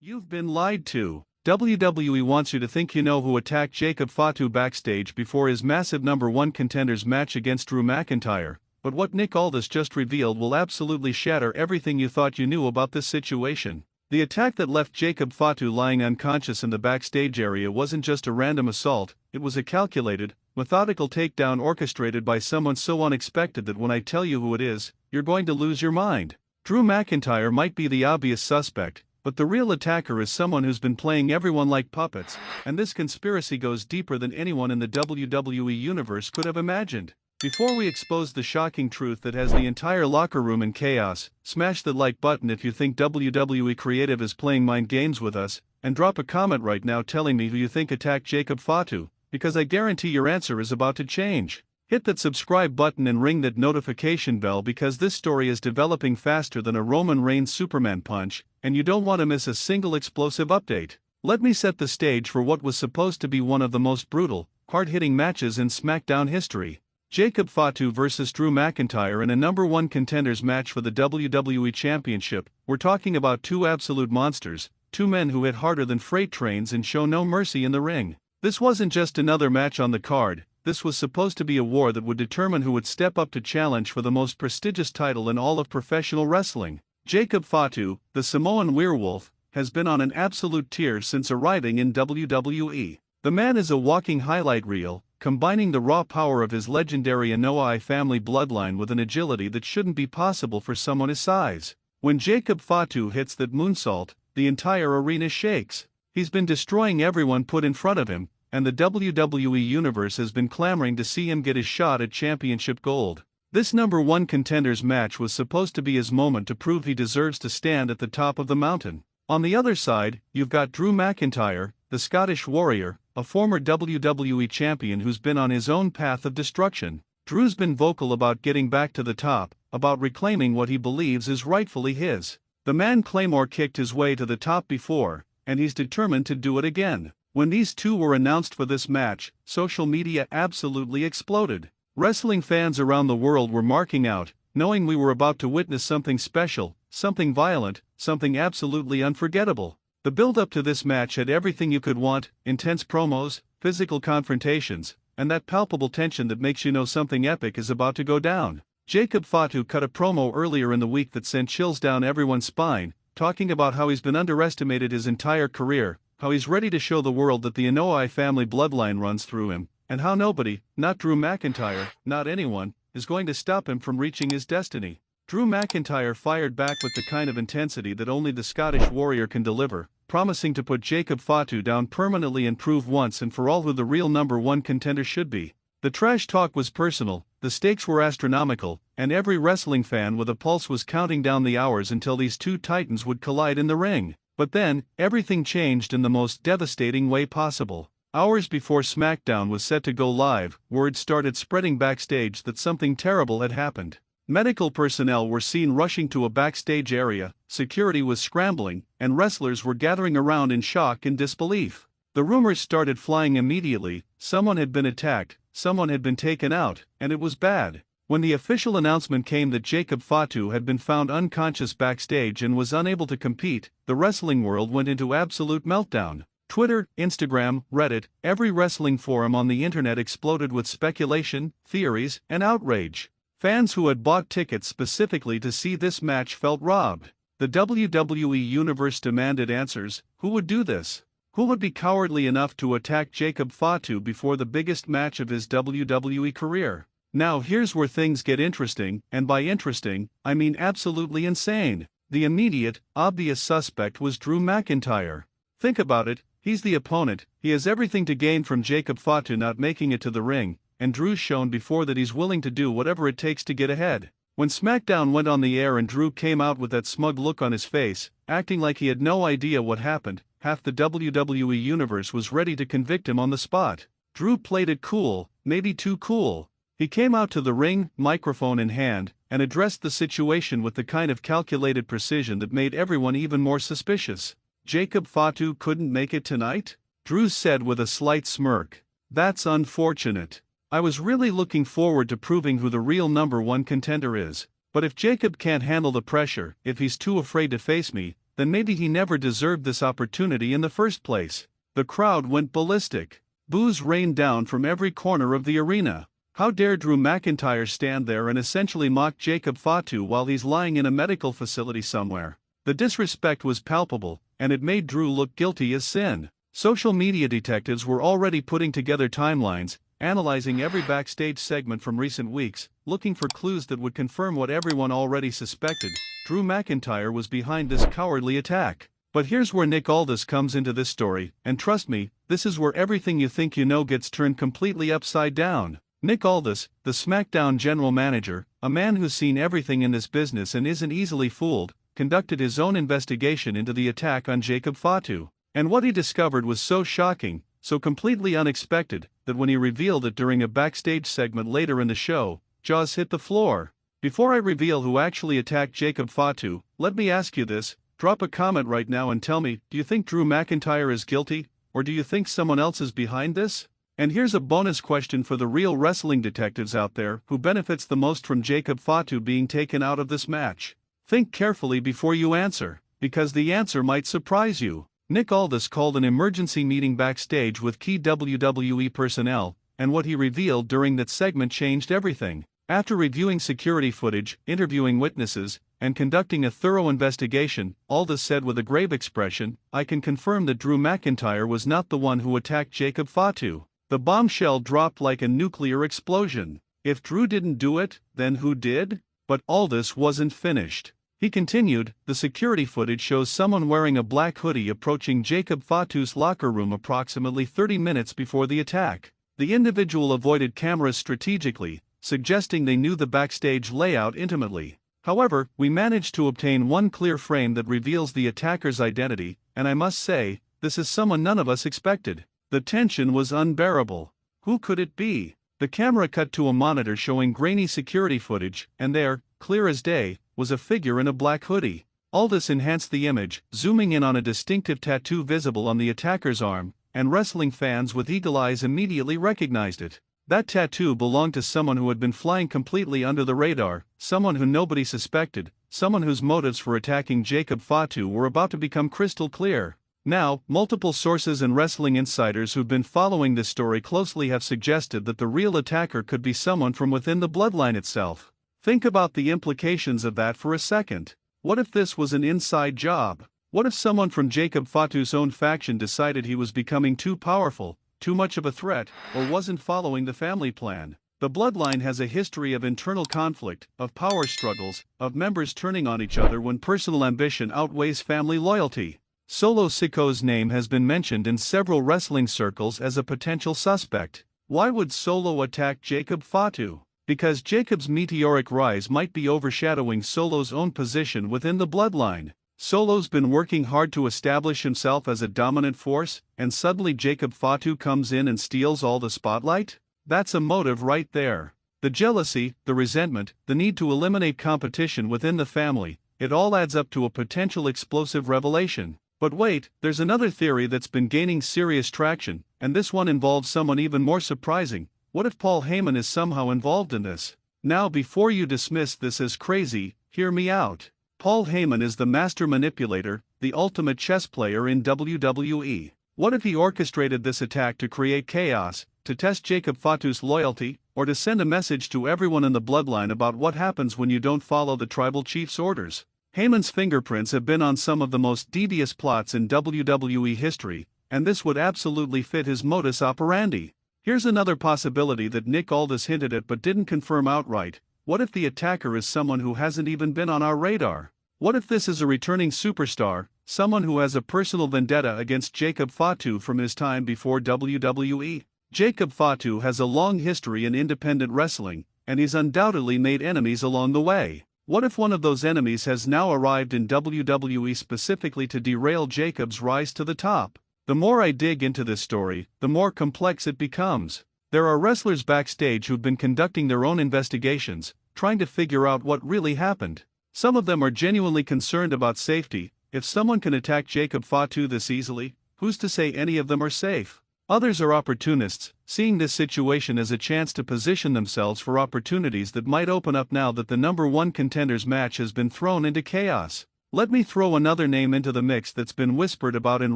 You've been lied to. WWE wants you to think you know who attacked Jacob Fatu backstage before his massive #1 contenders match against Drew McIntyre, but what Nick Aldis just revealed will absolutely shatter everything you thought you knew about this situation. The attack that left Jacob Fatu lying unconscious in the backstage area wasn't just a random assault, it was a calculated, methodical takedown orchestrated by someone so unexpected that when I tell you who it is, you're going to lose your mind. Drew McIntyre might be the obvious suspect, but the real attacker is someone who's been playing everyone like puppets, and this conspiracy goes deeper than anyone in the WWE universe could have imagined. Before we expose the shocking truth that has the entire locker room in chaos, smash the like button if you think WWE Creative is playing mind games with us, and drop a comment right now telling me who you think attacked Jacob Fatu, because I guarantee your answer is about to change. Hit that subscribe button and ring that notification bell because this story is developing faster than a Roman Reigns Superman punch, and you don't want to miss a single explosive update. Let me set the stage for what was supposed to be one of the most brutal, hard-hitting matches in SmackDown history. Jacob Fatu vs. Drew McIntyre in a #1 contenders match for the WWE Championship. We're talking about two absolute monsters, two men who hit harder than freight trains and show no mercy in the ring. This wasn't just another match on the card, this was supposed to be a war that would determine who would step up to challenge for the most prestigious title in all of professional wrestling. Jacob Fatu, the Samoan werewolf, has been on an absolute tear since arriving in WWE. The man is a walking highlight reel, combining the raw power of his legendary Naomi family bloodline with an agility that shouldn't be possible for someone his size. When Jacob Fatu hits that moonsault, the entire arena shakes. He's been destroying everyone put in front of him, and the WWE Universe has been clamoring to see him get his shot at championship gold. This #1 contenders match was supposed to be his moment to prove he deserves to stand at the top of the mountain. On the other side, you've got Drew McIntyre, the Scottish Warrior, a former WWE champion who's been on his own path of destruction. Drew's been vocal about getting back to the top, about reclaiming what he believes is rightfully his. The man Claymore kicked his way to the top before, and he's determined to do it again. When these two were announced for this match, social media absolutely exploded. Wrestling fans around the world were marking out, knowing we were about to witness something special, something violent, something absolutely unforgettable. The build-up to this match had everything you could want: intense promos, physical confrontations, and that palpable tension that makes you know something epic is about to go down. Jacob Fatu cut a promo earlier in the week that sent chills down everyone's spine, talking about how he's been underestimated his entire career, how he's ready to show the world that the Anoa'i family bloodline runs through him, and how nobody, not Drew McIntyre, not anyone, is going to stop him from reaching his destiny. Drew McIntyre fired back with the kind of intensity that only the Scottish Warrior can deliver, promising to put Jacob Fatu down permanently and prove once and for all who the real #1 contender should be. The trash talk was personal, the stakes were astronomical, and every wrestling fan with a pulse was counting down the hours until these two titans would collide in the ring. But then, everything changed in the most devastating way possible. Hours before SmackDown was set to go live, word started spreading backstage that something terrible had happened. Medical personnel were seen rushing to a backstage area, security was scrambling, and wrestlers were gathering around in shock and disbelief. The rumors started flying immediately: someone had been attacked, someone had been taken out, and it was bad. When the official announcement came that Jacob Fatu had been found unconscious backstage and was unable to compete, the wrestling world went into absolute meltdown. Twitter, Instagram, Reddit, every wrestling forum on the internet exploded with speculation, theories, and outrage. Fans who had bought tickets specifically to see this match felt robbed. The WWE Universe demanded answers: who would do this? Who would be cowardly enough to attack Jacob Fatu before the biggest match of his WWE career? Now here's where things get interesting, and by interesting, I mean absolutely insane. The immediate, obvious suspect was Drew McIntyre. Think about it, he's the opponent, he has everything to gain from Jacob Fatu not making it to the ring, and Drew's shown before that he's willing to do whatever it takes to get ahead. When SmackDown went on the air and Drew came out with that smug look on his face, acting like he had no idea what happened, half the WWE Universe was ready to convict him on the spot. Drew played it cool, maybe too cool. He came out to the ring, microphone in hand, and addressed the situation with the kind of calculated precision that made everyone even more suspicious. Jacob Fatu couldn't make it tonight? Drew said with a slight smirk. That's unfortunate. I was really looking forward to proving who the real #1 contender is, but if Jacob can't handle the pressure, if he's too afraid to face me, then maybe he never deserved this opportunity in the first place. The crowd went ballistic. Boos rained down from every corner of the arena. How dare Drew McIntyre stand there and essentially mock Jacob Fatu while he's lying in a medical facility somewhere? The disrespect was palpable, and it made Drew look guilty as sin. Social media detectives were already putting together timelines, analyzing every backstage segment from recent weeks, looking for clues that would confirm what everyone already suspected: Drew McIntyre was behind this cowardly attack. But here's where Nick Aldis comes into this story, and trust me, this is where everything you think you know gets turned completely upside down. Nick Aldis, the SmackDown general manager, a man who's seen everything in this business and isn't easily fooled, conducted his own investigation into the attack on Jacob Fatu. And what he discovered was so shocking, so completely unexpected, that when he revealed it during a backstage segment later in the show, jaws hit the floor. Before I reveal who actually attacked Jacob Fatu, let me ask you this: drop a comment right now and tell me, do you think Drew McIntyre is guilty, or do you think someone else is behind this? And here's a bonus question for the real wrestling detectives out there: who benefits the most from Jacob Fatu being taken out of this match? Think carefully before you answer, because the answer might surprise you. Nick Aldis called an emergency meeting backstage with key WWE personnel, and what he revealed during that segment changed everything. After reviewing security footage, interviewing witnesses, and conducting a thorough investigation, Aldis said with a grave expression, "I can confirm that Drew McIntyre was not the one who attacked Jacob Fatu." The bombshell dropped like a nuclear explosion. If Drew didn't do it, then who did? But Aldis wasn't finished. He continued, "The security footage shows someone wearing a black hoodie approaching Jacob Fatu's locker room approximately 30 minutes before the attack. The individual avoided cameras strategically, suggesting they knew the backstage layout intimately. However, we managed to obtain one clear frame that reveals the attacker's identity, and I must say, this is someone none of us expected." The tension was unbearable. Who could it be? The camera cut to a monitor showing grainy security footage, and there, clear as day, was a figure in a black hoodie. Aldis enhanced the image, zooming in on a distinctive tattoo visible on the attacker's arm, and wrestling fans with eagle eyes immediately recognized it. That tattoo belonged to someone who had been flying completely under the radar, someone who nobody suspected, someone whose motives for attacking Jacob Fatu were about to become crystal clear. Now, multiple sources and wrestling insiders who've been following this story closely have suggested that the real attacker could be someone from within the bloodline itself. Think about the implications of that for a second. What if this was an inside job? What if someone from Jacob Fatu's own faction decided he was becoming too powerful, too much of a threat, or wasn't following the family plan? The bloodline has a history of internal conflict, of power struggles, of members turning on each other when personal ambition outweighs family loyalty. Solo Sikoa's name has been mentioned in several wrestling circles as a potential suspect. Why would Solo attack Jacob Fatu? Because Jacob's meteoric rise might be overshadowing Solo's own position within the bloodline. Solo's been working hard to establish himself as a dominant force, and suddenly Jacob Fatu comes in and steals all the spotlight? That's a motive right there. The jealousy, the resentment, the need to eliminate competition within the family, it all adds up to a potential explosive revelation. But wait, there's another theory that's been gaining serious traction, and this one involves someone even more surprising. What if Paul Heyman is somehow involved in this? Now, before you dismiss this as crazy, hear me out. Paul Heyman is the master manipulator, the ultimate chess player in WWE. What if he orchestrated this attack to create chaos, to test Jacob Fatu's loyalty, or to send a message to everyone in the bloodline about what happens when you don't follow the tribal chief's orders? Heyman's fingerprints have been on some of the most devious plots in WWE history, and this would absolutely fit his modus operandi. Here's another possibility that Nick Aldis hinted at but didn't confirm outright. What if the attacker is someone who hasn't even been on our radar? What if this is a returning superstar, someone who has a personal vendetta against Jacob Fatu from his time before WWE? Jacob Fatu has a long history in independent wrestling, and he's undoubtedly made enemies along the way. What if one of those enemies has now arrived in WWE specifically to derail Jacob's rise to the top? The more I dig into this story, the more complex it becomes. There are wrestlers backstage who've been conducting their own investigations, trying to figure out what really happened. Some of them are genuinely concerned about safety. If someone can attack Jacob Fatu this easily, who's to say any of them are safe? Others are opportunists, seeing this situation as a chance to position themselves for opportunities that might open up now that the #1 contenders match has been thrown into chaos. Let me throw another name into the mix that's been whispered about in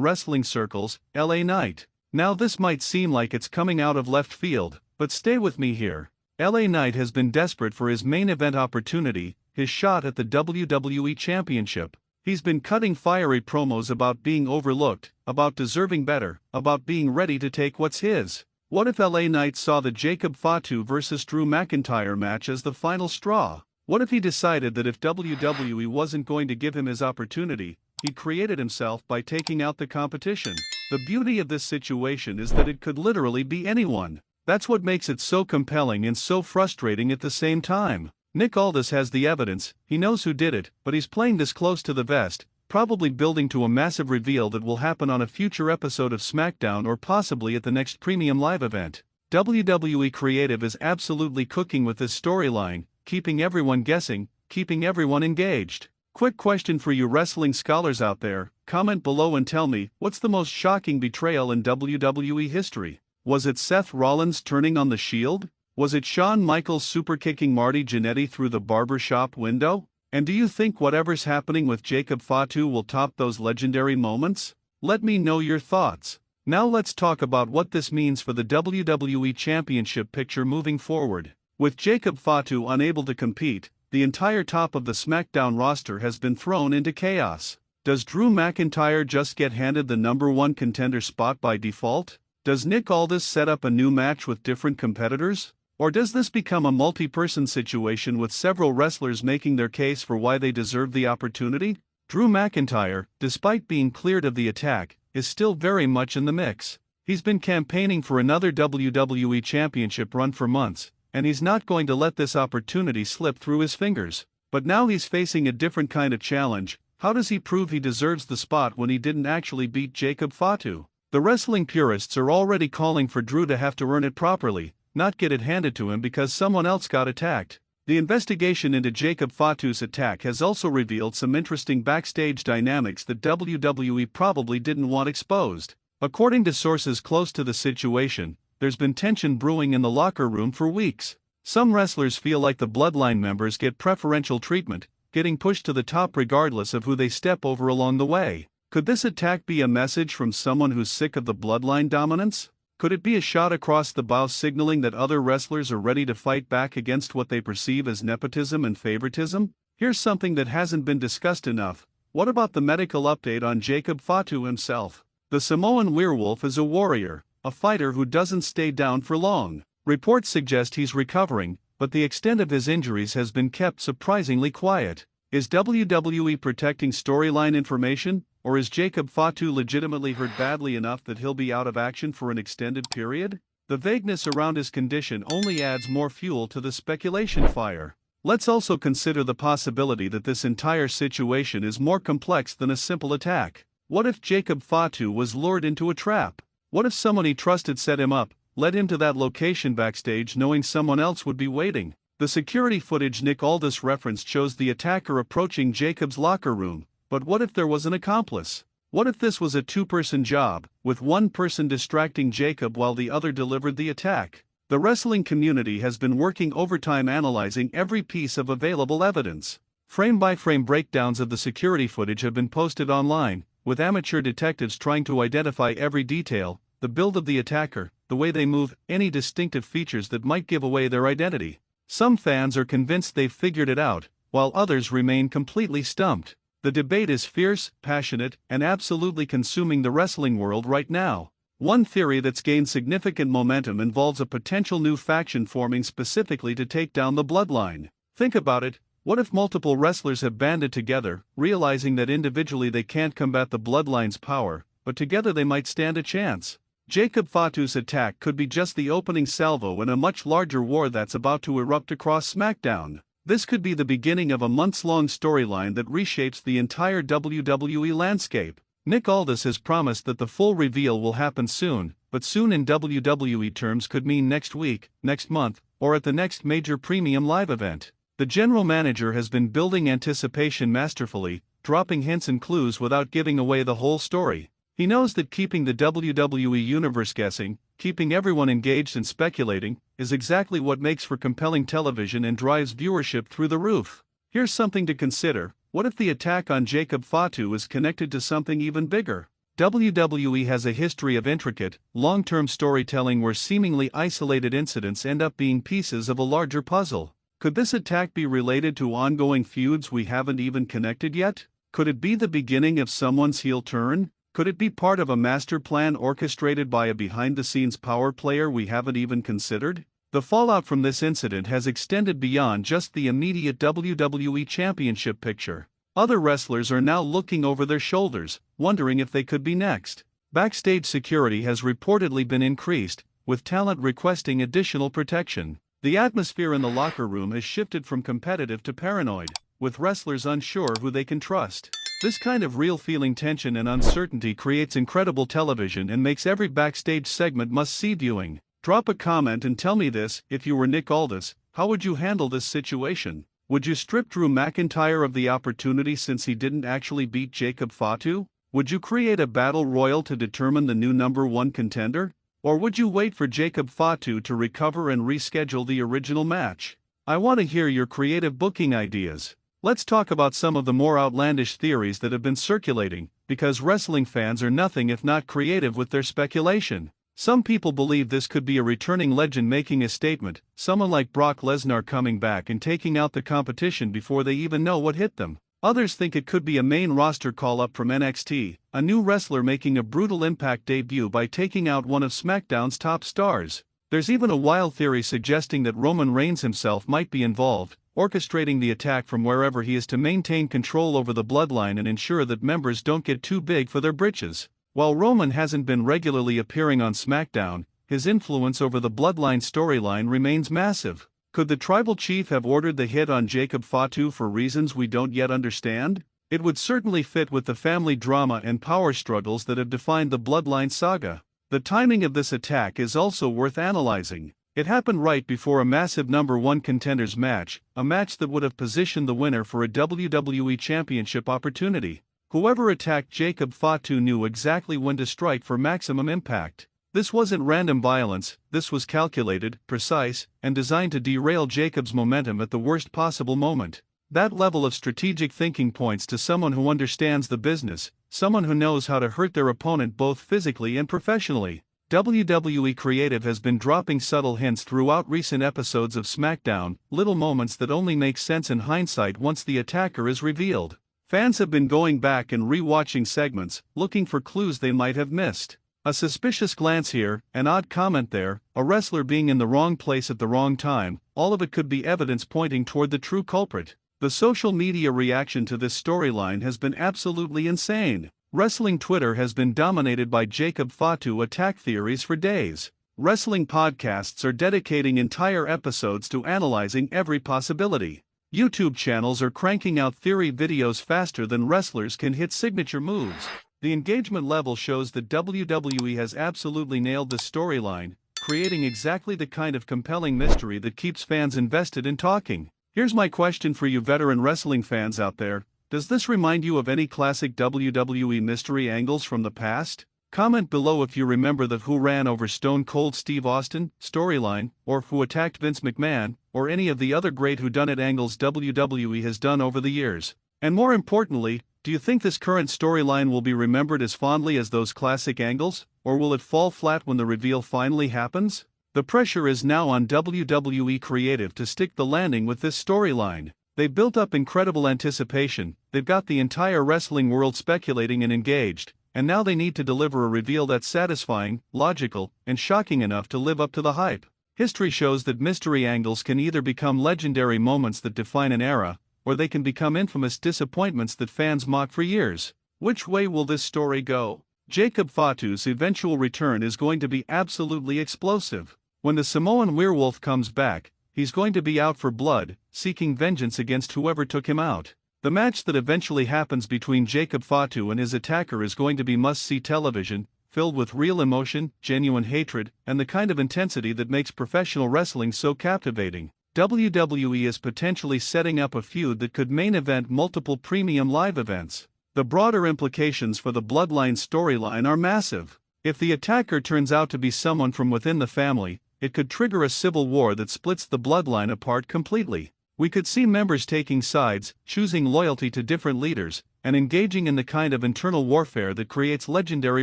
wrestling circles, LA Knight. Now this might seem like it's coming out of left field, but stay with me here. LA Knight has been desperate for his main event opportunity, his shot at the WWE Championship. He's been cutting fiery promos about being overlooked, about deserving better, about being ready to take what's his. What if LA Knight saw the Jacob Fatu vs Drew McIntyre match as the final straw? What if he decided that if WWE wasn't going to give him his opportunity, he'd create it himself by taking out the competition? The beauty of this situation is that it could literally be anyone. That's what makes it so compelling and so frustrating at the same time. Nick Aldis has the evidence, he knows who did it, but he's playing this close to the vest, probably building to a massive reveal that will happen on a future episode of SmackDown or possibly at the next premium live event. WWE Creative is absolutely cooking with this storyline, keeping everyone guessing, keeping everyone engaged. Quick question for you wrestling scholars out there, comment below and tell me, what's the most shocking betrayal in WWE history? Was it Seth Rollins turning on the Shield? Was it Shawn Michaels superkicking Marty Jannetty through the barbershop window? And do you think whatever's happening with Jacob Fatu will top those legendary moments? Let me know your thoughts. Now let's talk about what this means for the WWE Championship picture moving forward. With Jacob Fatu unable to compete, the entire top of the SmackDown roster has been thrown into chaos. Does Drew McIntyre just get handed the #1 contender spot by default? Does Nick Aldis set up a new match with different competitors? Or does this become a multi-person situation with several wrestlers making their case for why they deserve the opportunity? Drew McIntyre, despite being cleared of the attack, is still very much in the mix. He's been campaigning for another WWE Championship run for months, and he's not going to let this opportunity slip through his fingers. But now he's facing a different kind of challenge. How does he prove he deserves the spot when he didn't actually beat Jacob Fatu? The wrestling purists are already calling for Drew to have to earn it properly, not get it handed to him because someone else got attacked. The investigation into Jacob Fatu's attack has also revealed some interesting backstage dynamics that WWE probably didn't want exposed. According to sources close to the situation, there's been tension brewing in the locker room for weeks. Some wrestlers feel like the Bloodline members get preferential treatment, getting pushed to the top regardless of who they step over along the way. Could this attack be a message from someone who's sick of the Bloodline dominance? Could it be a shot across the bow signaling that other wrestlers are ready to fight back against what they perceive as nepotism and favoritism? Here's something that hasn't been discussed enough. What about the medical update on Jacob Fatu himself? The Samoan werewolf is a warrior, a fighter who doesn't stay down for long. Reports suggest he's recovering, but the extent of his injuries has been kept surprisingly quiet. Is WWE protecting storyline information, or is Jacob Fatu legitimately hurt badly enough that he'll be out of action for an extended period? The vagueness around his condition only adds more fuel to the speculation fire. Let's also consider the possibility that this entire situation is more complex than a simple attack. What if Jacob Fatu was lured into a trap? What if someone he trusted set him up, led him to that location backstage knowing someone else would be waiting? The security footage Nick Aldis referenced shows the attacker approaching Jacob's locker room, but what if there was an accomplice? What if this was a two-person job, with one person distracting Jacob while the other delivered the attack? The wrestling community has been working overtime analyzing every piece of available evidence. Frame-by-frame breakdowns of the security footage have been posted online, with amateur detectives trying to identify every detail, the build of the attacker, the way they move, any distinctive features that might give away their identity. Some fans are convinced they've figured it out, while others remain completely stumped. The debate is fierce, passionate, and absolutely consuming the wrestling world right now. One theory that's gained significant momentum involves a potential new faction forming specifically to take down the Bloodline. Think about it. What if multiple wrestlers have banded together, realizing that individually they can't combat the Bloodline's power, but together they might stand a chance? Jacob Fatu's attack could be just the opening salvo in a much larger war that's about to erupt across SmackDown. This could be the beginning of a months-long storyline that reshapes the entire WWE landscape. Nick Aldis has promised that the full reveal will happen soon, but soon in WWE terms could mean next week, next month, or at the next major premium live event. The general manager has been building anticipation masterfully, dropping hints and clues without giving away the whole story. He knows that keeping the WWE Universe guessing, keeping everyone engaged and speculating, is exactly what makes for compelling television and drives viewership through the roof. Here's something to consider. What if the attack on Jacob Fatu is connected to something even bigger? WWE has a history of intricate, long-term storytelling where seemingly isolated incidents end up being pieces of a larger puzzle. Could this attack be related to ongoing feuds we haven't even connected yet? Could it be the beginning of someone's heel turn? Could it be part of a master plan orchestrated by a behind-the-scenes power player we haven't even considered? The fallout from this incident has extended beyond just the immediate WWE Championship picture. Other wrestlers are now looking over their shoulders, wondering if they could be next. Backstage security has reportedly been increased, with talent requesting additional protection. The atmosphere in the locker room has shifted from competitive to paranoid, with wrestlers unsure who they can trust. This kind of real-feeling tension and uncertainty creates incredible television and makes every backstage segment must-see viewing. Drop a comment and tell me this: if you were Nick Aldis, how would you handle this situation? Would you strip Drew McIntyre of the opportunity since he didn't actually beat Jacob Fatu? Would you create a battle royal to determine the new #1 contender? Or would you wait for Jacob Fatu to recover and reschedule the original match? I want to hear your creative booking ideas. Let's talk about some of the more outlandish theories that have been circulating, because wrestling fans are nothing if not creative with their speculation. Some people believe this could be a returning legend making a statement, someone like Brock Lesnar coming back and taking out the competition before they even know what hit them. Others think it could be a main roster call-up from NXT, a new wrestler making a brutal Impact debut by taking out one of SmackDown's top stars. There's even a wild theory suggesting that Roman Reigns himself might be involved, orchestrating the attack from wherever he is to maintain control over the bloodline and ensure that members don't get too big for their britches. While Roman hasn't been regularly appearing on SmackDown, his influence over the bloodline storyline remains massive. Could the tribal chief have ordered the hit on Jacob Fatu for reasons we don't yet understand? It would certainly fit with the family drama and power struggles that have defined the bloodline saga. The timing of this attack is also worth analyzing. It happened right before a massive #1 contenders match, a match that would have positioned the winner for a WWE Championship opportunity. Whoever attacked Jacob Fatu knew exactly when to strike for maximum impact. This wasn't random violence, this was calculated, precise, and designed to derail Jacob's momentum at the worst possible moment. That level of strategic thinking points to someone who understands the business, someone who knows how to hurt their opponent both physically and professionally. WWE Creative has been dropping subtle hints throughout recent episodes of SmackDown, little moments that only make sense in hindsight once the attacker is revealed. Fans have been going back and re-watching segments, looking for clues they might have missed. A suspicious glance here, an odd comment there, a wrestler being in the wrong place at the wrong time, all of it could be evidence pointing toward the true culprit. The social media reaction to this storyline has been absolutely insane. Wrestling Twitter has been dominated by Jacob Fatu attack theories for days. Wrestling podcasts are dedicating entire episodes to analyzing every possibility. YouTube channels are cranking out theory videos faster than wrestlers can hit signature moves. The engagement level shows that WWE has absolutely nailed this storyline, creating exactly the kind of compelling mystery that keeps fans invested in talking. Here's my question for you veteran wrestling fans out there: does this remind you of any classic WWE mystery angles from the past? Comment below if you remember the Who Ran Over Stone Cold Steve Austin storyline, or Who Attacked Vince McMahon, or any of the other great whodunit angles WWE has done over the years. And more importantly, do you think this current storyline will be remembered as fondly as those classic angles, or will it fall flat when the reveal finally happens? The pressure is now on WWE Creative to stick the landing with this storyline. They've built up incredible anticipation, they've got the entire wrestling world speculating and engaged, and now they need to deliver a reveal that's satisfying, logical, and shocking enough to live up to the hype. History shows that mystery angles can either become legendary moments that define an era, or they can become infamous disappointments that fans mock for years. Which way will this story go? Jacob Fatu's eventual return is going to be absolutely explosive. When the Samoan werewolf comes back, he's going to be out for blood, seeking vengeance against whoever took him out. The match that eventually happens between Jacob Fatu and his attacker is going to be must-see television, filled with real emotion, genuine hatred, and the kind of intensity that makes professional wrestling so captivating. WWE is potentially setting up a feud that could main event multiple premium live events. The broader implications for the Bloodline storyline are massive. If the attacker turns out to be someone from within the family, it could trigger a civil war that splits the Bloodline apart completely. We could see members taking sides, choosing loyalty to different leaders, and engaging in the kind of internal warfare that creates legendary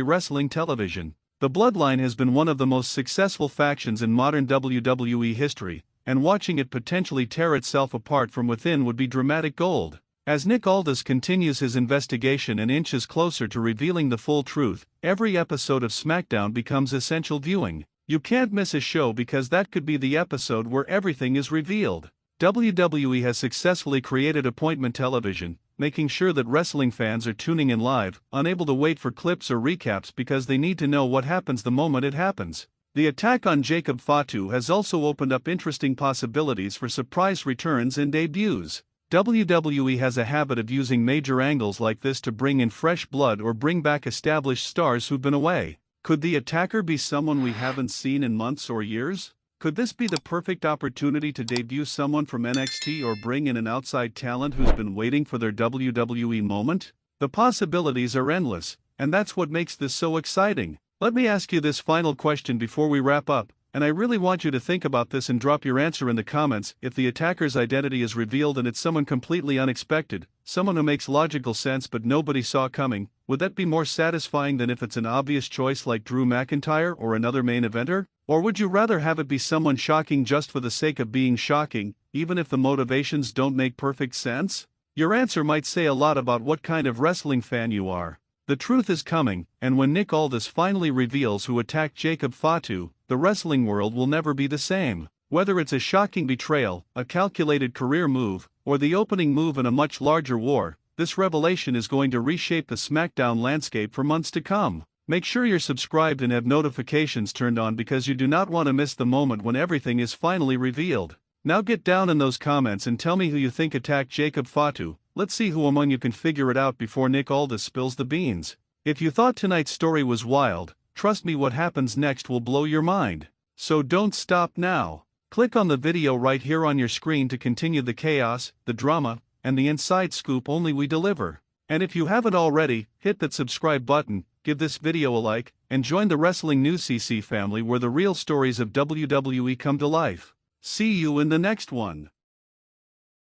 wrestling television. The Bloodline has been one of the most successful factions in modern WWE history, and watching it potentially tear itself apart from within would be dramatic gold. As Nick Aldis continues his investigation and inches closer to revealing the full truth, every episode of SmackDown becomes essential viewing. You can't miss a show because that could be the episode where everything is revealed. WWE has successfully created appointment television, making sure that wrestling fans are tuning in live, unable to wait for clips or recaps because they need to know what happens the moment it happens. The attack on Jacob Fatu has also opened up interesting possibilities for surprise returns and debuts. WWE has a habit of using major angles like this to bring in fresh blood or bring back established stars who've been away. Could the attacker be someone we haven't seen in months or years? Could this be the perfect opportunity to debut someone from NXT or bring in an outside talent who's been waiting for their WWE moment? The possibilities are endless, and that's what makes this so exciting. Let me ask you this final question before we wrap up, and I really want you to think about this and drop your answer in the comments. If the attacker's identity is revealed and it's someone completely unexpected, someone who makes logical sense but nobody saw coming, would that be more satisfying than if it's an obvious choice like Drew McIntyre or another main eventer? Or would you rather have it be someone shocking just for the sake of being shocking, even if the motivations don't make perfect sense? Your answer might say a lot about what kind of wrestling fan you are. The truth is coming, and when Nick Aldis finally reveals who attacked Jacob Fatu, the wrestling world will never be the same. Whether it's a shocking betrayal, a calculated career move, or the opening move in a much larger war, this revelation is going to reshape the SmackDown landscape for months to come. Make sure you're subscribed and have notifications turned on because you do not want to miss the moment when everything is finally revealed. Now get down in those comments and tell me who you think attacked Jacob Fatu. Let's see who among you can figure it out before Nick Aldis spills the beans. If you thought tonight's story was wild, trust me, what happens next will blow your mind. So don't stop now. Click on the video right here on your screen to continue the chaos, the drama, and the inside scoop only we deliver. And if you haven't already, hit that subscribe button, give this video a like, and join the WrestlingWorldCC family where the real stories of WWE come to life. See you in the next one.